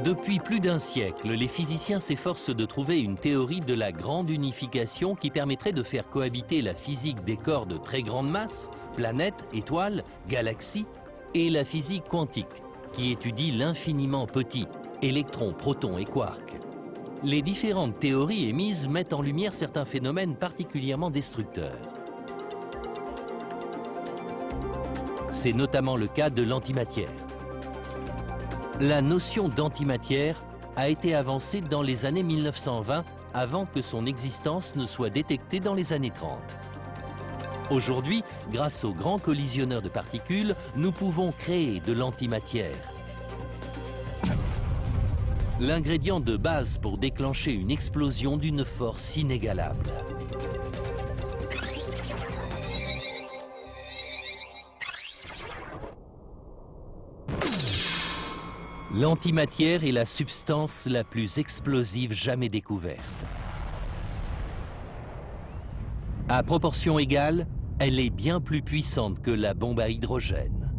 Depuis plus d'un siècle, les physiciens s'efforcent de trouver une théorie de la grande unification qui permettrait de faire cohabiter la physique des corps de très grande masse, planètes, étoiles, galaxies, et la physique quantique, qui étudie l'infiniment petit, électrons, protons et quarks. Les différentes théories émises mettent en lumière certains phénomènes particulièrement destructeurs. C'est notamment le cas de l'antimatière. La notion d'antimatière a été avancée dans les années 1920 avant que son existence ne soit détectée dans les années 30. Aujourd'hui, grâce aux grands collisionneurs de particules, nous pouvons créer de l'antimatière. L'ingrédient de base pour déclencher une explosion d'une force inégalable. L'antimatière est la substance la plus explosive jamais découverte. À proportion égale, elle est bien plus puissante que la bombe à hydrogène.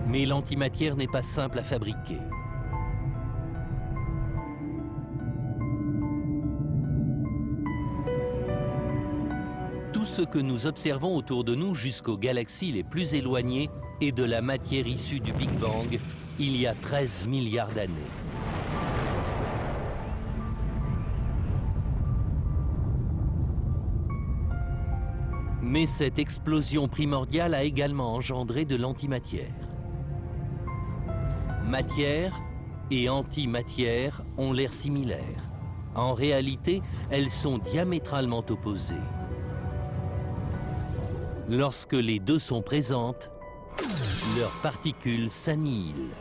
Mais l'antimatière n'est pas simple à fabriquer. Tout ce que nous observons autour de nous jusqu'aux galaxies les plus éloignées est de la matière issue du Big Bang il y a 13 milliards d'années. Mais cette explosion primordiale a également engendré de l'antimatière. Matière et antimatière ont l'air similaires. En réalité, elles sont diamétralement opposées. Lorsque les deux sont présentes, leurs particules s'annihilent.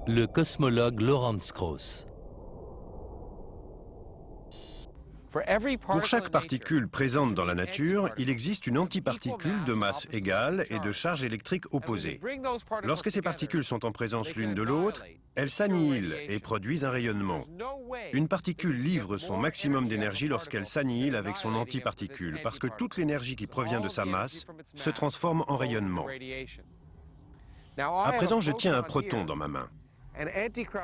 Le cosmologue Lawrence Krauss. Pour chaque particule présente dans la nature, il existe une antiparticule de masse égale et de charge électrique opposée. Lorsque ces particules sont en présence l'une de l'autre, elles s'annihilent et produisent un rayonnement. Une particule livre son maximum d'énergie lorsqu'elle s'annihile avec son antiparticule, parce que toute l'énergie qui provient de sa masse se transforme en rayonnement. À présent, je tiens un proton dans ma main.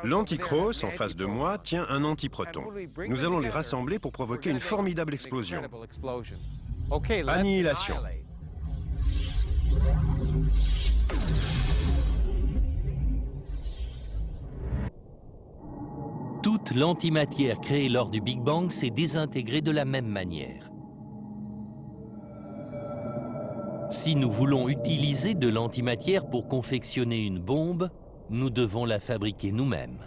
L'anti-Krauss, en face de moi, tient un antiproton. Nous allons les rassembler pour provoquer une formidable explosion. Annihilation. Toute l'antimatière créée lors du Big Bang s'est désintégrée de la même manière. Si nous voulons utiliser de l'antimatière pour confectionner une bombe, nous devons la fabriquer nous-mêmes.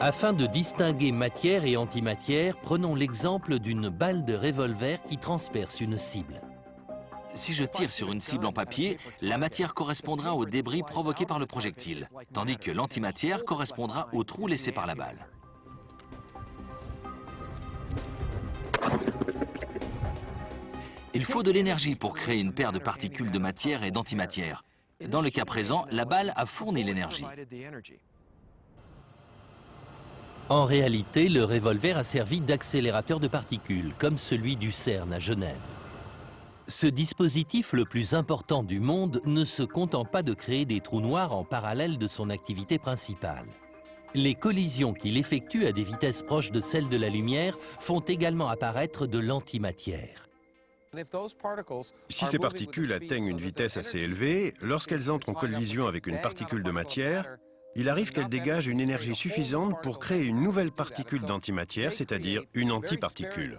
Afin de distinguer matière et antimatière, prenons l'exemple d'une balle de revolver qui transperce une cible. Si je tire sur une cible en papier, la matière correspondra au débris provoqué par le projectile, tandis que l'antimatière correspondra au trou laissé par la balle. Il faut de l'énergie pour créer une paire de particules de matière et d'antimatière. Dans le cas présent, la balle a fourni l'énergie. En réalité, le revolver a servi d'accélérateur de particules, comme celui du CERN à Genève. Ce dispositif le plus important du monde ne se contente pas de créer des trous noirs en parallèle de son activité principale. Les collisions qu'il effectue à des vitesses proches de celles de la lumière font également apparaître de l'antimatière. Si ces particules atteignent une vitesse assez élevée, lorsqu'elles entrent en collision avec une particule de matière, il arrive qu'elles dégagent une énergie suffisante pour créer une nouvelle particule d'antimatière, c'est-à-dire une antiparticule.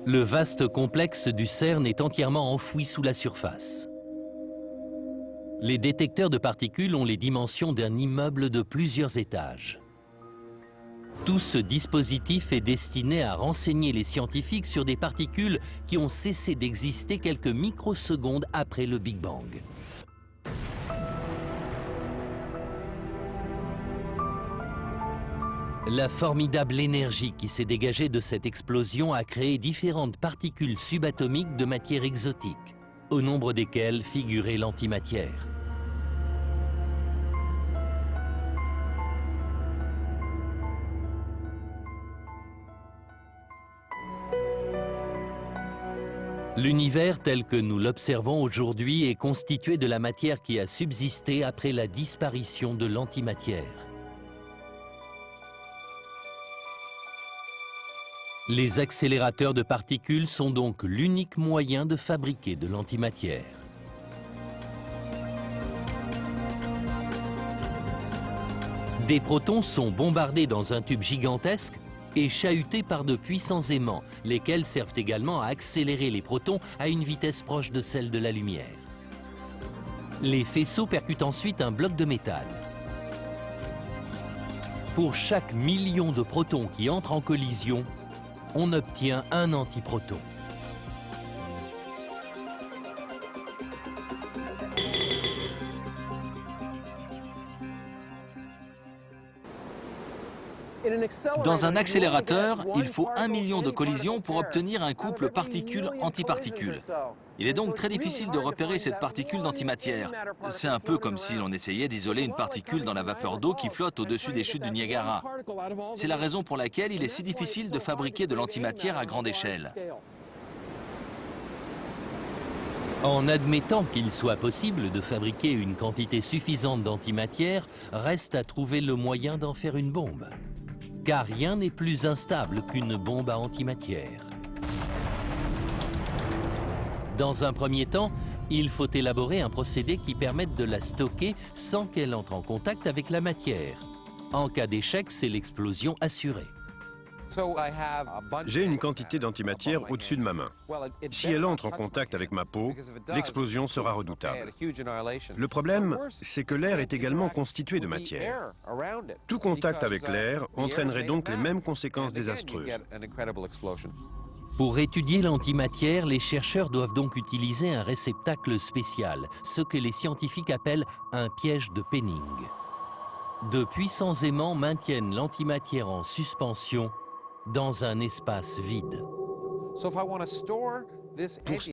Le vaste complexe du CERN est entièrement enfoui sous la surface. Les détecteurs de particules ont les dimensions d'un immeuble de plusieurs étages. Tout ce dispositif est destiné à renseigner les scientifiques sur des particules qui ont cessé d'exister quelques microsecondes après le Big Bang. La formidable énergie qui s'est dégagée de cette explosion a créé différentes particules subatomiques de matière exotique, au nombre desquelles figurait l'antimatière. L'univers tel que nous l'observons aujourd'hui est constitué de la matière qui a subsisté après la disparition de l'antimatière. Les accélérateurs de particules sont donc l'unique moyen de fabriquer de l'antimatière. Des protons sont bombardés dans un tube gigantesque et chahutés par de puissants aimants, lesquels servent également à accélérer les protons à une vitesse proche de celle de la lumière. Les faisceaux percutent ensuite un bloc de métal. Pour chaque million de protons qui entrent en collision, on obtient un antiproton. Dans un accélérateur, il faut 1 million de collisions pour obtenir un couple particule-antiparticule. Il est donc très difficile de repérer cette particule d'antimatière. C'est un peu comme si l'on essayait d'isoler une particule dans la vapeur d'eau qui flotte au-dessus des chutes du Niagara. C'est la raison pour laquelle il est si difficile de fabriquer de l'antimatière à grande échelle. En admettant qu'il soit possible de fabriquer une quantité suffisante d'antimatière, reste à trouver le moyen d'en faire une bombe. Car rien n'est plus instable qu'une bombe à antimatière. Dans un premier temps, il faut élaborer un procédé qui permette de la stocker sans qu'elle entre en contact avec la matière. En cas d'échec, c'est l'explosion assurée. J'ai une quantité d'antimatière au-dessus de ma main. Si elle entre en contact avec ma peau, l'explosion sera redoutable. Le problème, c'est que l'air est également constitué de matière. Tout contact avec l'air entraînerait donc les mêmes conséquences désastreuses. Pour étudier l'antimatière, les chercheurs doivent donc utiliser un réceptacle spécial, ce que les scientifiques appellent un piège de Penning. De puissants aimants maintiennent l'antimatière en suspension dans un espace vide. Pour